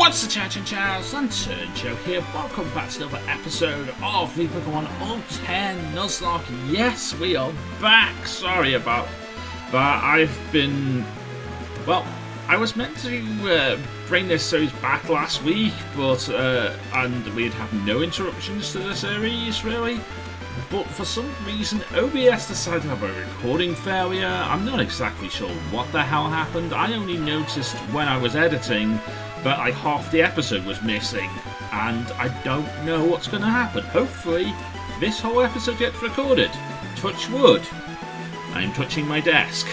What's the Chinchous? Lanturn Joe here. Welcome back to another episode of the Pokémon Altair Nuzlocke. Yes, we are back. Sorry about that. I was meant to bring this series back last week, but and we'd have no interruptions to the series really. But for some reason, OBS decided to have a recording failure. I'm not exactly sure what the hell happened. I only noticed when I was editing that like half the episode was missing, and I don't know what's going to happen. Hopefully, this whole episode gets recorded. Touch wood. I'm touching my desk.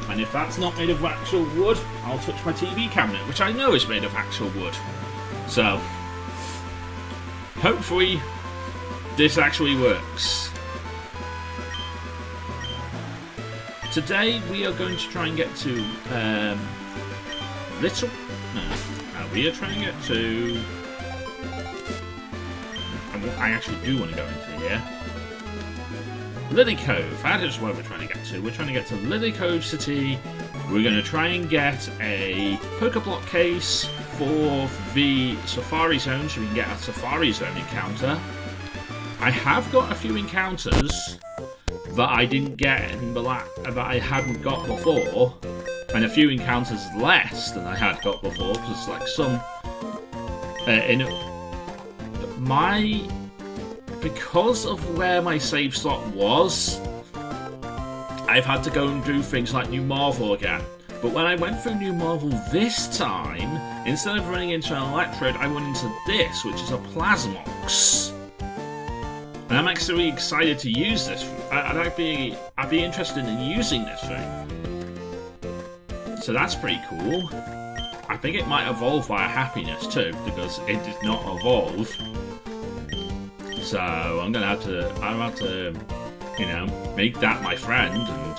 And if that's not made of actual wood, I'll touch my TV cabinet, which I know is made of actual wood. So, hopefully, this actually works. Today, we are going to try and get to, we are trying to get to... I actually do want to go into here. Lily Cove, that is where we're trying to get to. We're trying to get to Lily Cove City. We're going to try and get a Pokeblock case for the Safari Zone, so we can get a Safari Zone encounter. I have got a few encounters that I didn't get in the that I hadn't got before, and a few encounters less than I had got before, because like some because of where my save slot was, I've had to go and do things like New Marvel again. But when I went through New Marvel this time, instead of running into an Electrode, I went into this, which is a Plasmox. And I'm actually excited to use this. I'd be interested in using this thing. So that's pretty cool. I think it might evolve via Happiness too, because it did not evolve. So I'm have to, you know, make that my friend and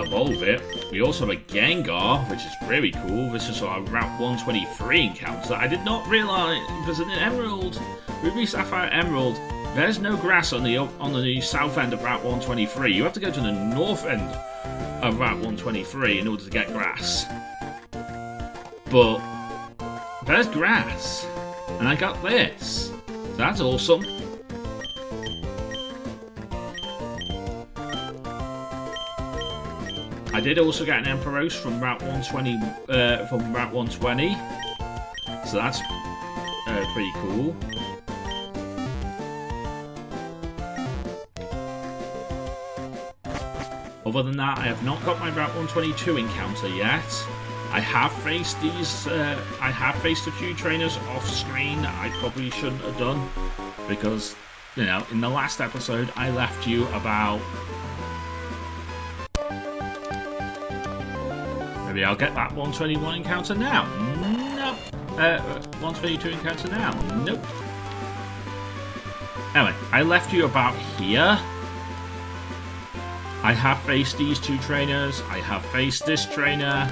evolve it. We also have a Gengar, which is really cool. This is our Route 123 encounter. I did not realise there's an Emerald, Ruby Sapphire Emerald. There's no grass on the south end of Route 123. You have to go to the north end of Route 123 in order to get grass. But there's grass, and I got this. So that's awesome. I did also get an Emperos from Route 120. So that's pretty cool. Other than that, I have not got my Route 122 encounter yet. I have faced these. I have faced a few trainers off screen that I probably shouldn't have done, because, you know, in the last episode I left you about. Maybe I'll get that 121 encounter now. Nope. 122 encounter now. Nope. Anyway, I left you about here. I have faced these two trainers, I have faced this trainer,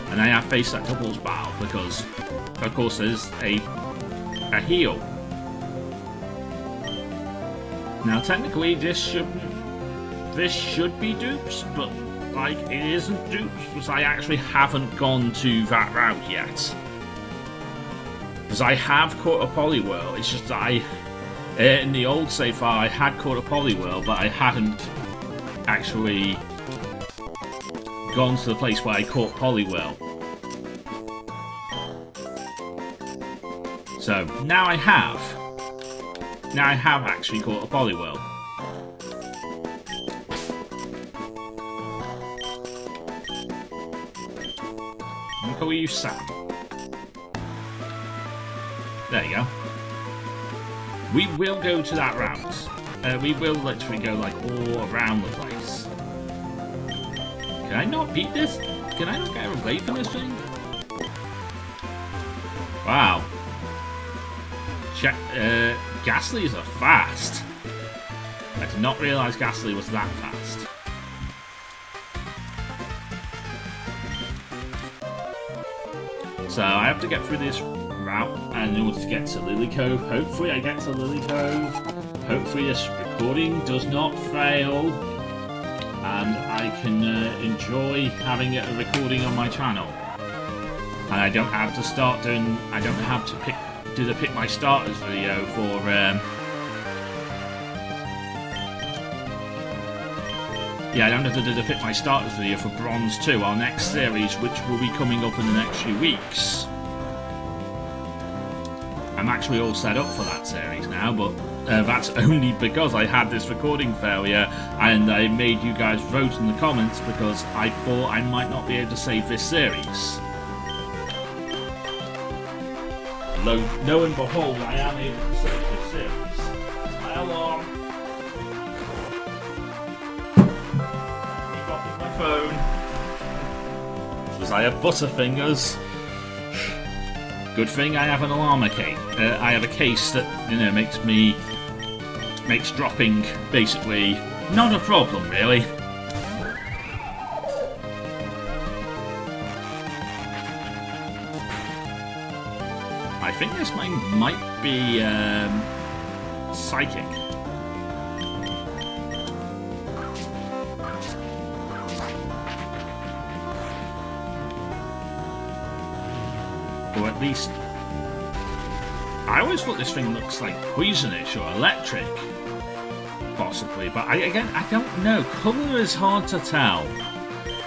and I have faced that doubles battle, because, of course, there's a heal. Now, technically, this should be dupes, but, like, it isn't dupes, because I actually haven't gone to that route yet. Because I have caught a Poliwhirl, it's just that in the old save file, I had caught a Poliwhirl, but I hadn't actually gone to the place where I caught Poliwhirl. So now I have. Now I have actually caught a Poliwhirl. I'm gonna call you Sam. There you go. We will go to that route. We will literally go like all around the place. Can I not beat this? Can I not get a blade from this thing? Wow. Ghastlies are fast. I did not realise Ghastly was that fast. So I have to get through this route, and in order to get to Lily Cove, hopefully I get to Lily Cove. Hopefully this recording does not fail, and I can enjoy having a recording on my channel. and I don't have to start doing. I don't have to do the pick my starters video for. Yeah, I don't have to do the pick my starters video for Bronze 2, our next series, which will be coming up in the next few weeks. I'm actually all set up for that series now, but that's only because I had this recording failure and I made you guys vote in the comments because I thought I might not be able to save this series. Lo and behold, I am able to save this series. My alarm. Keep dropping my phone. Because I have butterfingers. Good thing I have an alarm case. I have a case that, you know, makes dropping basically not a problem, really. I think this might be psychic. Or at least, I always thought this thing looks like poisonous or electric, possibly. But I don't know. Colour is hard to tell.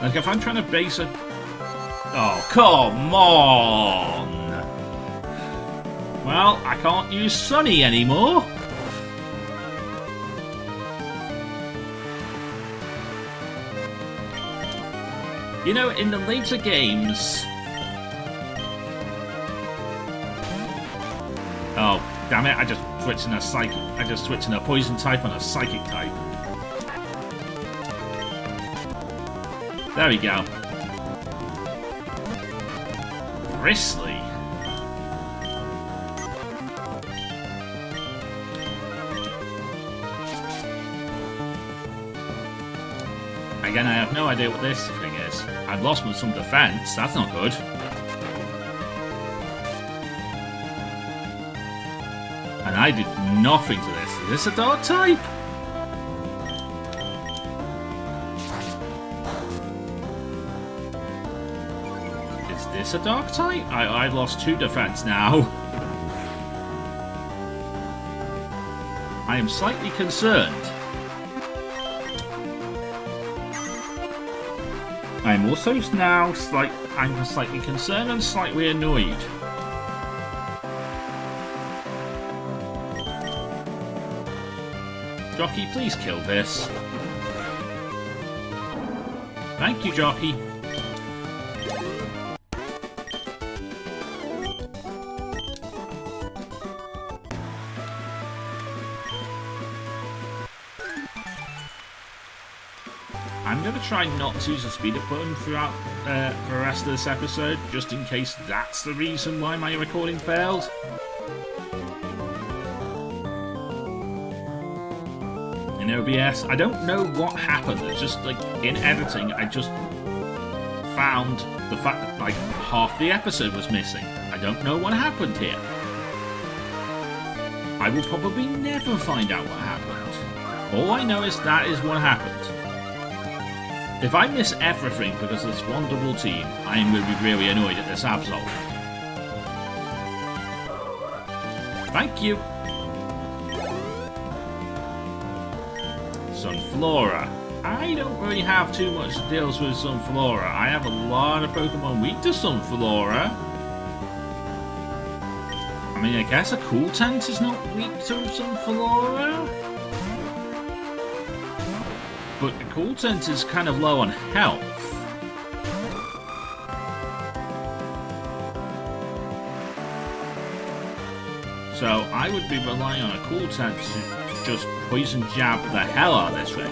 Like if I'm trying to base a, oh come on! Well, I can't use Sunny anymore. You know, in the later games. Oh, damn it, I just switched in a poison type on a psychic type. There we go. Bristly. Again, I have no idea what this thing is. I've lost some defense, that's not good. And I did nothing to this. Is this a dark type? Is this a dark type? I've lost 2 defense now. I am slightly concerned. I'm also now I'm slightly concerned and slightly annoyed. Jockey, please kill this. Thank you, Jockey. I'm going to try not to use the speed up button throughout for the rest of this episode, just in case that's the reason why my recording failed. In OBS, I don't know what happened. It's just like in editing, I just found the fact that like half the episode was missing. I don't know what happened here. I will probably never find out what happened. All I know is that is what happened. If I miss everything because of this one double team, I am going to be really annoyed at this Absol. Thank you. Sunflora. I don't really have too much deals with Sunflora. I have a lot of Pokemon weak to Sunflora. I mean, I guess a Cool Tent is not weak to Sunflora. But the Cool Tent is kind of low on health. So I would be relying on a Cool Tent to just poison jab the hell out of this thing.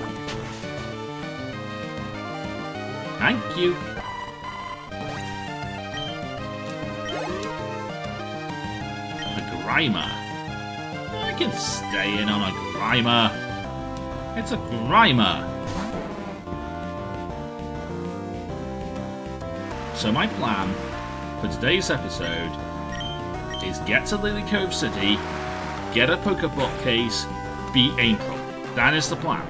Thank you. A Grimer. I can stay in on a Grimer. It's a Grimer. So my plan for today's episode is get to Lily Cove City, get a Pokeball case, beat April. That is the plan.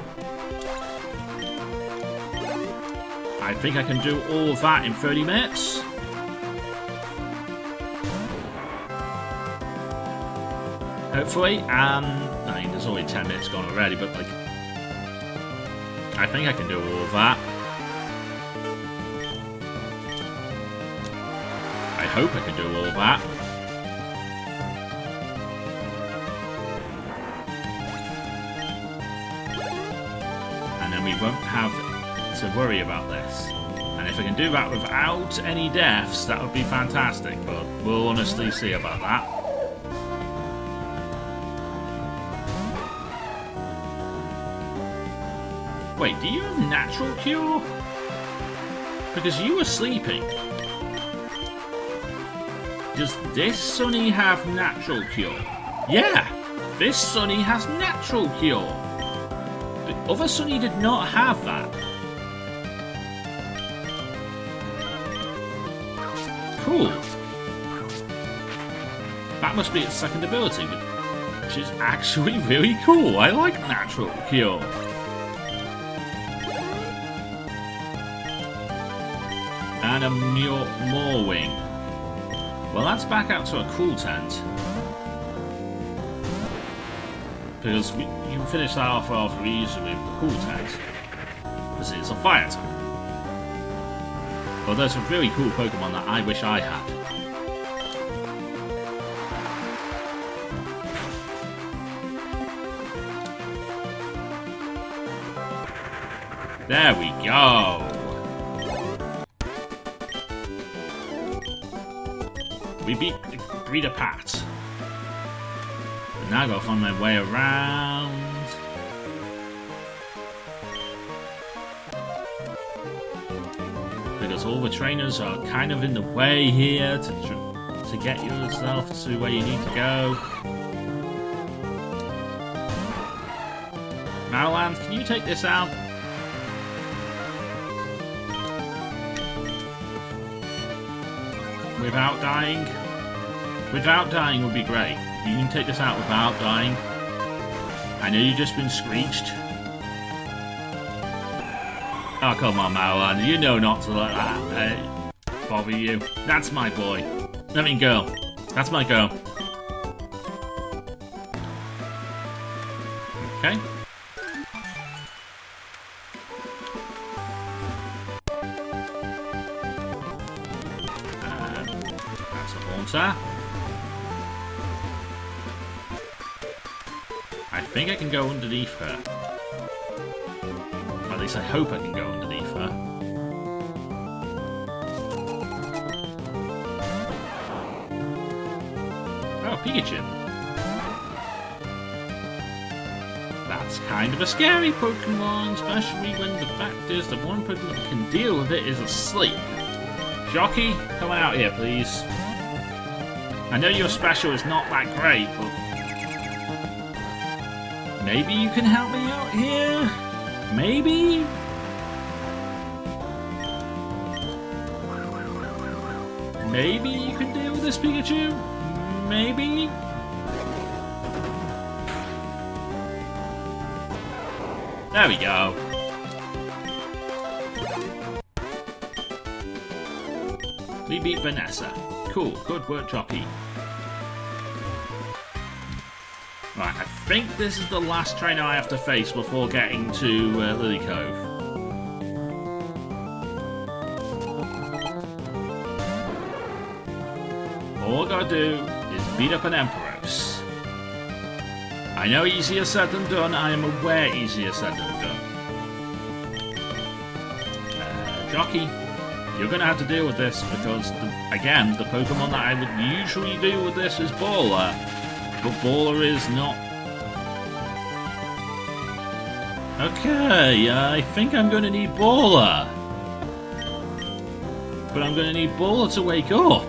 I think I can do all of that in 30 minutes. Hopefully, I mean, there's only 10 minutes gone already, but like, I think I can do all of that. I hope I can do all of that. And then we won't have to worry about this. And if I can do that without any deaths, that would be fantastic, but we'll honestly see about that. Wait, do you have natural cure? Because you were sleeping. Does this Sunny have natural cure? Yeah! This Sunny has natural cure! The other Sunny did not have that. Cool. That must be its second ability, which is actually really cool. I like natural cure. And a more wing. Well, that's back out to a cool tent. Because you can finish that off rather easily with the cool tent. Because it's a fire type. Well, there's a really cool Pokemon that I wish I had. There we go! We beat the Breeder Pat. And now I gotta find my way around. Because all the trainers are kind of in the way here to get yourself to where you need to go. Marland, can you take this out? Without dying? Without dying would be great. You can take this out without dying. I know you've just been screeched. Oh, come on, Marland. You know not to let that bother you. That's my boy. I mean, girl. That's my girl. Okay. That's a Haunter. I think I can go underneath her. At least I hope I can go underneath her. Oh, Pikachu. That's kind of a scary Pokemon, especially when the fact is the one Pokemon that can deal with it is asleep. Jockey, come on out here, please. I know your special is not that great, but maybe you can help me out here? Maybe? Maybe you can deal with this Pikachu? Maybe? There we go. We beat Vanessa. Cool, good work, Jockey. Right, I think this is the last trainer I have to face before getting to Lily Cove. All I gotta do is beat up an Emperos. I know easier said than done, I am aware easier said than done. Jockey, you're gonna have to deal with this because, again, the Pokemon that I would usually deal with this is Baller. But Baller is not. Okay, I think I'm going to need Baller. But I'm going to need Baller to wake up.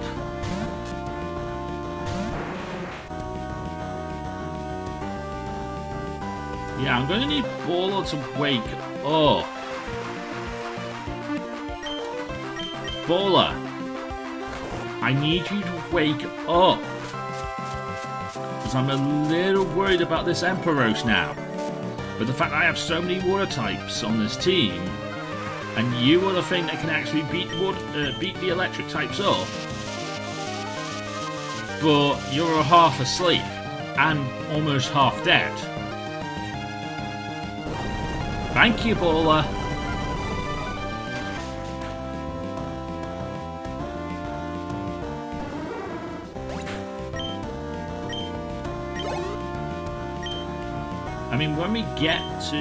Yeah, I'm going to need Baller to wake up. Baller, I need you to wake up. Because I'm a little worried about this Emperos now. But the fact that I have so many water types on this team, and you are the thing that can actually beat the electric types up, but you're half asleep. and almost half dead. Thank you, Baller. I mean, when we get to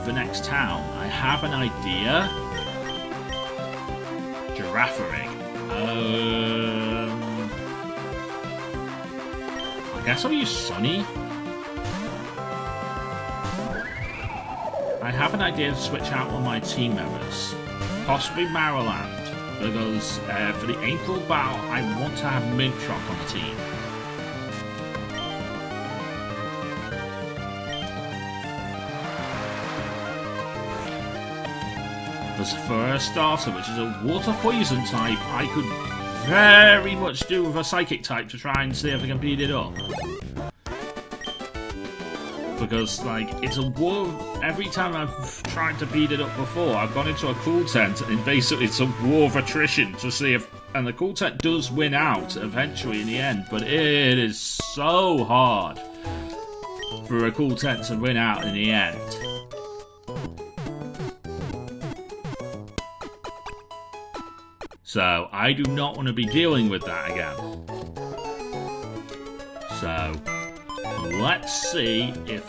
the next town, I have an idea. Giraffering. I guess I'll use Sunny. I have an idea to switch out one of my team members. Possibly Maryland. Because for the April battle, I want to have Midrock on the team. For a starter, which is a water poison type, I could very much do with a psychic type to try and see if I can beat it up. Because, like, it's a war. Every time I've tried to beat it up before, I've gone into a cool tent and basically it's a war of attrition to see if. And the cool tent does win out eventually in the end, but it is so hard for a cool tent to win out in the end. So, I do not want to be dealing with that again. So, let's see if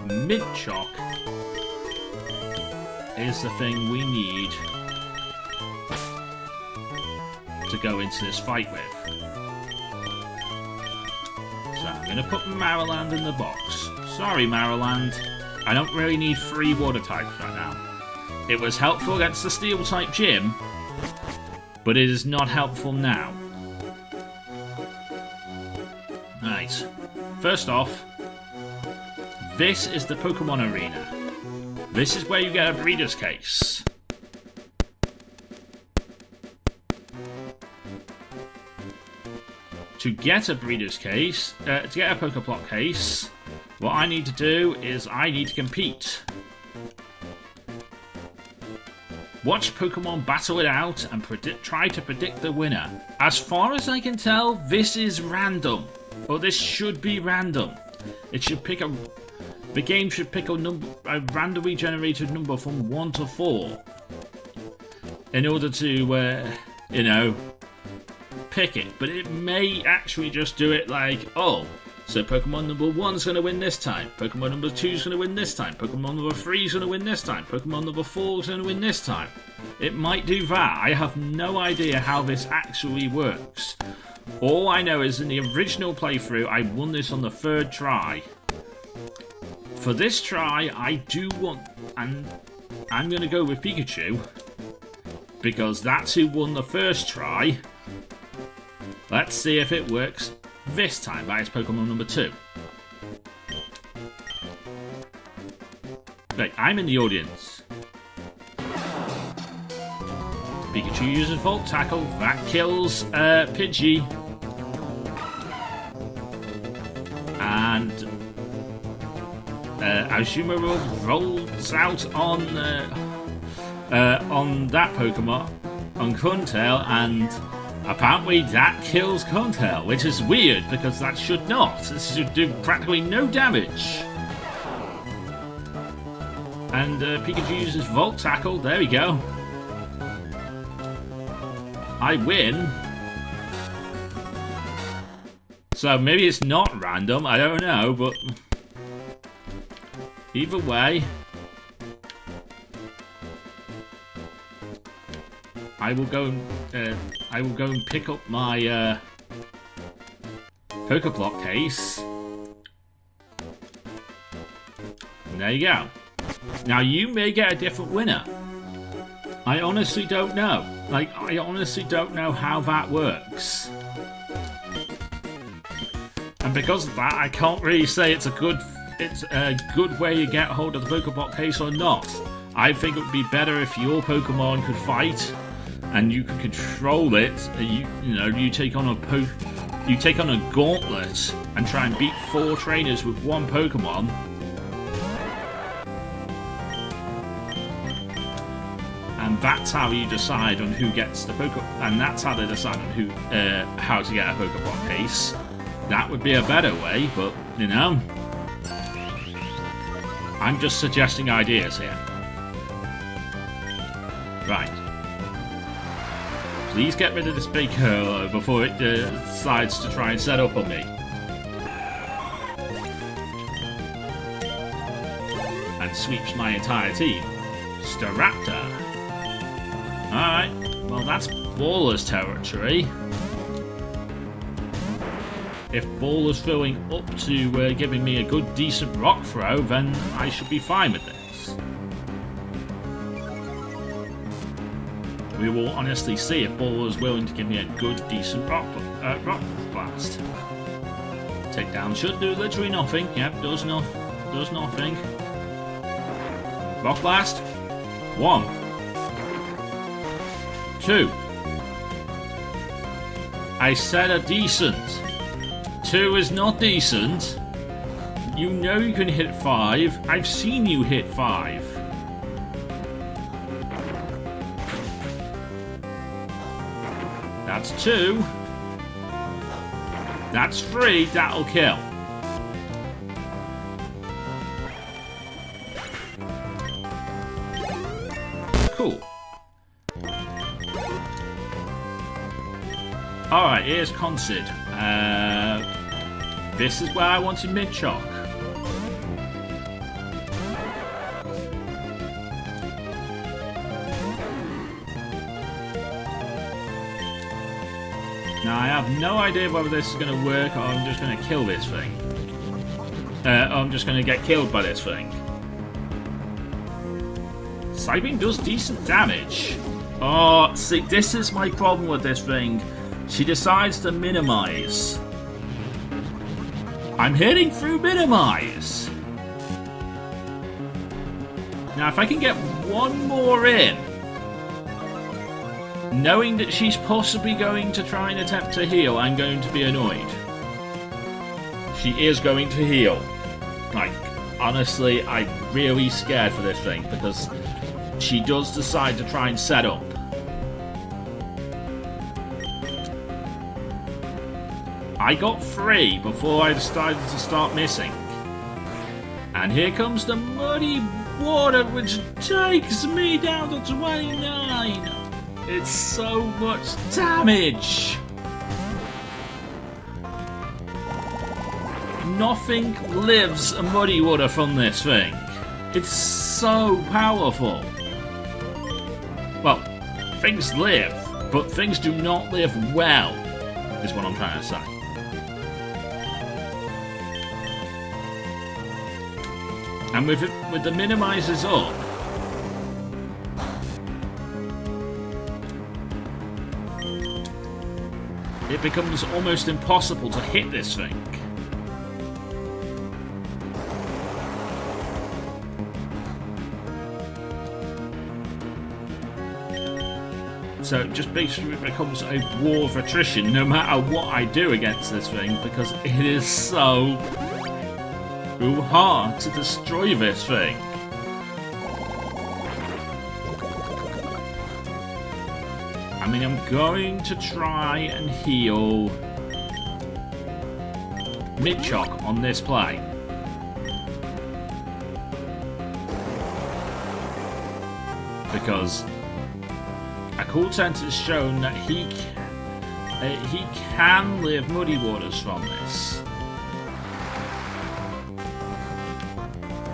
Midchock is the thing we need to go into this fight with. So, I'm going to put Maryland in the box. Sorry, Maryland. I don't really need 3 water types right now. It was helpful against the Steel-type gym, but it is not helpful now. Right. First off, this is the Pokemon Arena. This is where you get a breeder's case. To get a breeder's case, to get a Pokeblock case, what I need to do is I need to compete. Watch Pokemon battle it out and try to predict the winner. As far as I can tell, this is random. Or this should be random. It should pick the game should pick a randomly generated number from 1 to 4. In order to, pick it. But it may actually just do it like, oh, so Pokemon number 1's going to win this time. Pokemon number 2's going to win this time. Pokemon number 3's going to win this time. Pokemon number 4's going to win this time. It might do that. I have no idea how this actually works. All I know is in the original playthrough, I won this on the 3rd try. For this try, I do want... And I'm going to go with Pikachu. Because that's who won the 1st try. Let's see if it works this time. That is Pokemon number 2. Right, I'm in the audience. Pikachu uses Volt Tackle. That kills Pidgey. And Azuma rolls out on that Pokemon, on Corntail, and apparently that kills Corntail, which is weird because that should not. This should do practically no damage. And Pikachu uses Volt Tackle. There we go. I win. So maybe it's not random. I don't know, but either way, I will go and pick up my Pokeblock case. And there you go. Now you may get a different winner. I honestly don't know. I honestly don't know how that works. And because of that, I can't really say it's a good way you get hold of the Pokeblock case or not. I think it would be better if your Pokemon could fight and you could control it. You take on a gauntlet and try and beat 4 trainers with 1 Pokemon. And that's how you decide on who gets the Pokemon, and that's how they decide on how to get a Pokeblock case. That would be a better way, but, you know. I'm just suggesting ideas here. Right. Please get rid of this big hurler before it decides to try and set up on me. And sweeps my entire team. Staraptor. Alright, well that's Baller's territory. If Baller's throwing up to giving me a good decent rock throw, then I should be fine with this. We will honestly see if Baller's willing to give me a good decent rock blast. Takedown should do literally nothing. Yep, does nothing. Rock blast. 1, 2. I said a decent. 2 is not decent. You know you can hit 5. I've seen you hit 5. That's 2. That's 3. That'll kill. Cool. Alright, here's Concid. This is where I wanted mid-shock. Now I have no idea whether this is going to work or I'm just going to kill this thing. Or I'm just going to get killed by this thing. Psybeam does decent damage. Oh, see, this is my problem with this thing. She decides to minimize. I'm hitting through minimize. Now, if I can get one more in, knowing that she's possibly going to try and attempt to heal, I'm going to be annoyed. She is going to heal. Like, honestly, I'm really scared for this thing because she does decide to try and set up. I got 3 before I decided to start missing. And here comes the muddy water which takes me down to 29. It's so much damage. Nothing lives a muddy water from this thing. It's so powerful. Well, things live, but things do not live well, is what I'm trying to say. And with the minimizers up, it becomes almost impossible to hit this thing. So it just basically becomes a war of attrition no matter what I do against this thing because it is so hard to destroy this thing. I mean, I'm going to try and heal Mid-Shock on this play. Because a cool tent has shown that he can live Muddy Waters from this.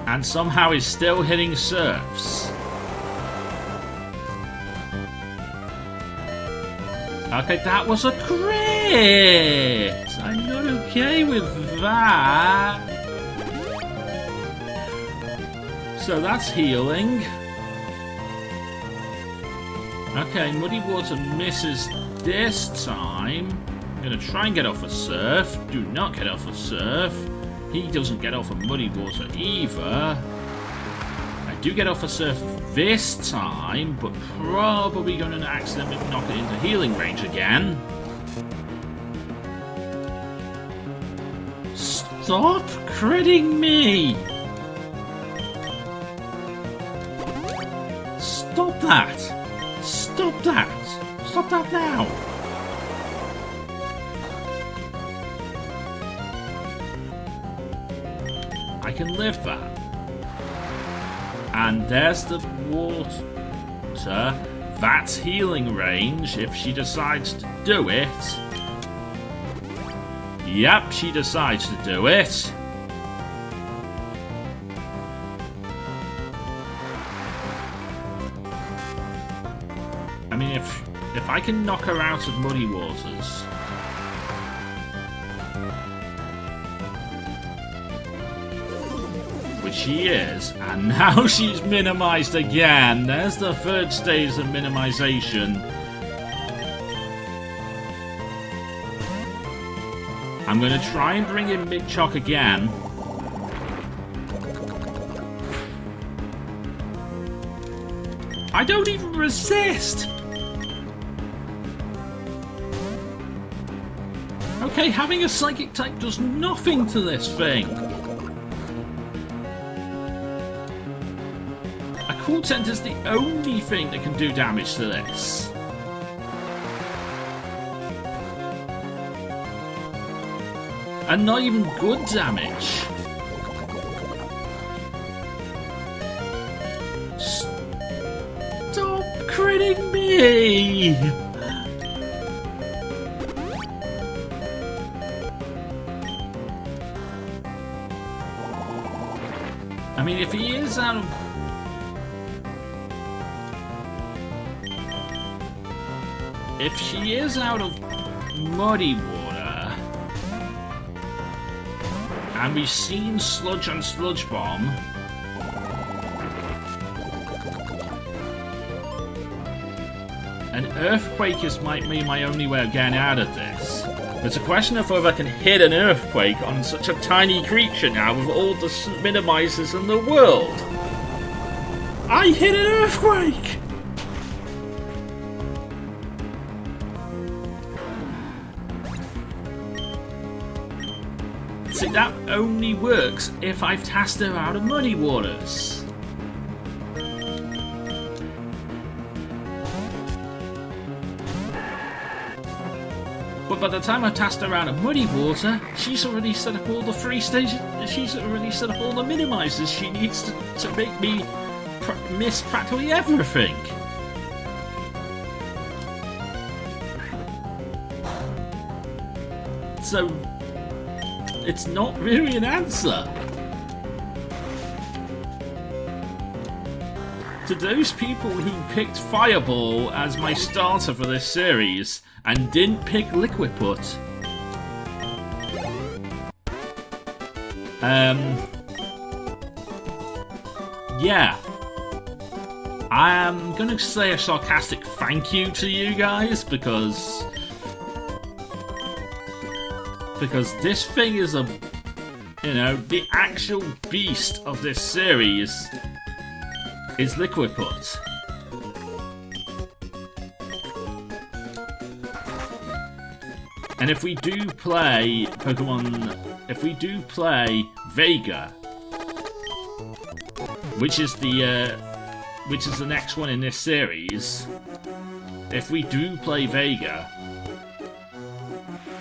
And somehow he's still hitting Surfs. Okay, that was a crit! I'm not okay with that. So that's healing. Okay, Muddy Water misses this time. I'm going to try and get off a Surf. Do not get off a Surf. He doesn't get off a Muddy Water either. I do get off a Surf this time, but probably going to accidentally knock it into healing range again. Stop critting me! Stop that! Stop that! Stop that now! can lift that. And there's the water. That's healing range if she decides to do it. Yep, she decides to do it. I mean, if I can knock her out of Muddy Waters... which she is, and now she's minimized again. There's the third stage of minimization. I'm going to try and bring in Mid-Chock again. I don't even resist! Okay, having a Psychic type does nothing to this thing. A Cool Tent is the only thing that can do damage to this. And not even good damage. Stop critting me! I mean, if he is out of... if she is out of Muddy Water... and we've seen Sludge and Sludge Bomb... an Earthquake might be my only way of getting out of this. It's a question of whether I can hit an Earthquake on such a tiny creature now with all the minimizers in the world. I hit an Earthquake! See, that only works if I've tasked her out of Muddy Waters. But by the time I've tasked her out of Muddy Water, she's already set up all the 3 stages. She's already set up all the minimizers she needs to make me miss practically everything. So, it's not really an answer. To those people who picked Fireball as my starter for this series and didn't pick Liquiput, yeah, I'm gonna say a sarcastic thank you to you guys because this thing is a, you know, the actual beast of this series is Liquiput. And if we do play Pokemon, if we do play Vega, which is the next one in this series, if we do play Vega,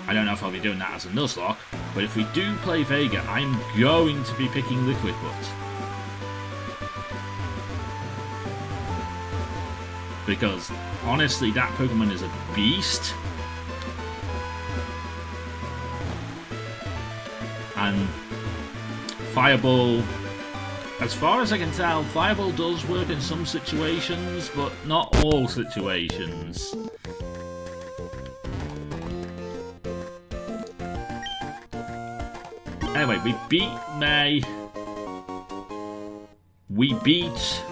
I don't know if I'll be doing that as a Nuzlocke, but if we do play Vega, I'm going to be picking Liquiput. Because, honestly, that Pokemon is a beast. And Fireball, as far as I can tell, Fireball does work in some situations, but not all situations. Anyway, we beat May. We beat...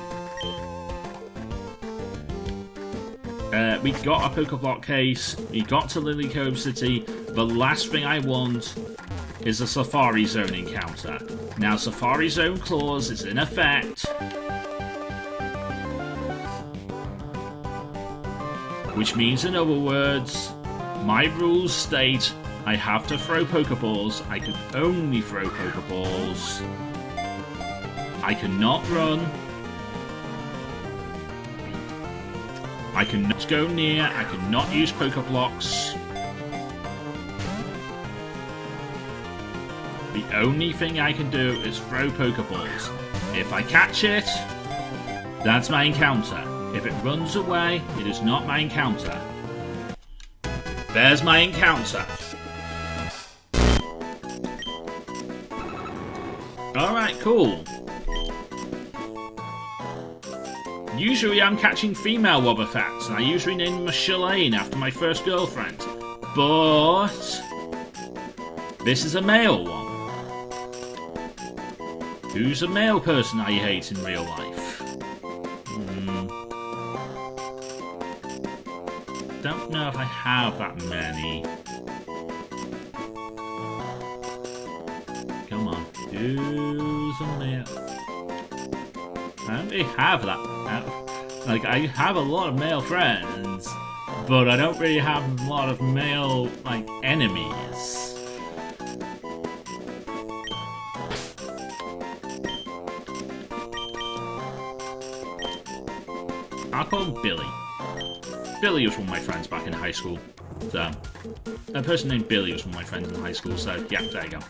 we got a Pokeblock case, we got to Lily Cove City. The last thing I want is a Safari Zone encounter. Now, Safari Zone clause is in effect, which means, in other words, my rules state I have to throw Pokeballs. I can only throw Pokeballs. I cannot run. I cannot go near. I cannot use Pokeblocks. The only thing I can do is throw Pokeballs. If I catch it, that's my encounter. If it runs away, it is not my encounter. There's my encounter. Alright, cool. Usually I'm catching female Wobbuffets, and I usually name them Shalane after my first girlfriend. But this is a male one. Who's a male person I hate in real life? Don't know if I have that many. Come on, who's a male? I don't really have that. Like, I have a lot of male friends, but I don't really have a lot of male, like, enemies. I'll call him Billy. Billy was one of my friends back in high school. So, a person named Billy was one of my friends in high school, so yeah, there you go.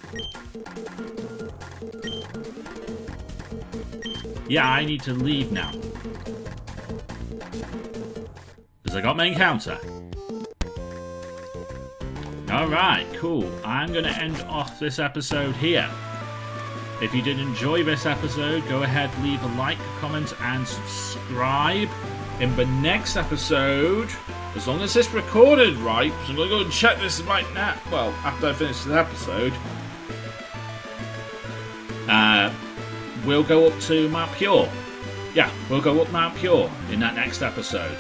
Yeah, I need to leave now. Because I got my encounter. Alright, cool. I'm going to end off this episode here. If you did enjoy this episode, go ahead, leave a like, comment, and subscribe. In the next episode, as long as it's recorded right, so I'm going to go and check this right now. Well, after I finish this episode. We'll go up to Mount Pure. Yeah, we'll go up Mount Pure in that next episode.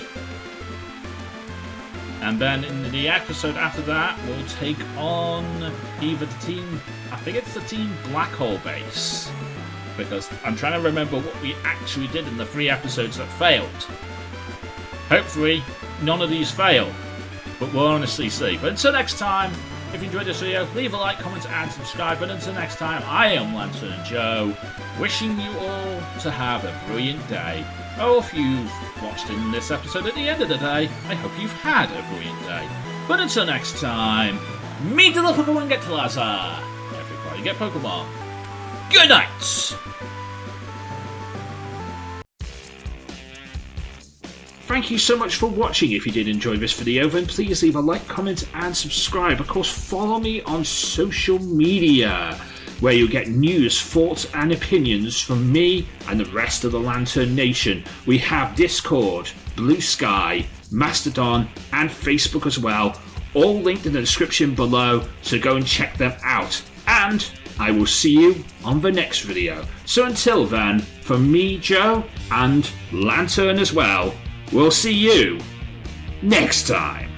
And then in the episode after that, we'll take on either the team... I think it's the Team Black Hole base. Because I'm trying to remember what we actually did in the 3 episodes that failed. Hopefully, none of these fail. But we'll honestly see. But until next time, if you enjoyed this video, leave a like, comment, and subscribe. But until next time, I am Lanturn Joe, wishing you all to have a brilliant day. Oh, if you've watched in this episode at the end of the day, I hope you've had a brilliant day. But until next time, meet the Pokemon get to Laza. Everybody get Pokemon. Good night! Thank you so much for watching. If you did enjoy this video, then please leave a like, comment, and subscribe. Of course, follow me on social media, where you'll get news, thoughts, and opinions from me and the rest of the Lanturn Nation. We have Discord, Blue Sky, Masterdon, and Facebook as well, all linked in the description below, so go and check them out. And I will see you on the next video. So until then, from me, Joe, and Lanturn as well, we'll see you next time.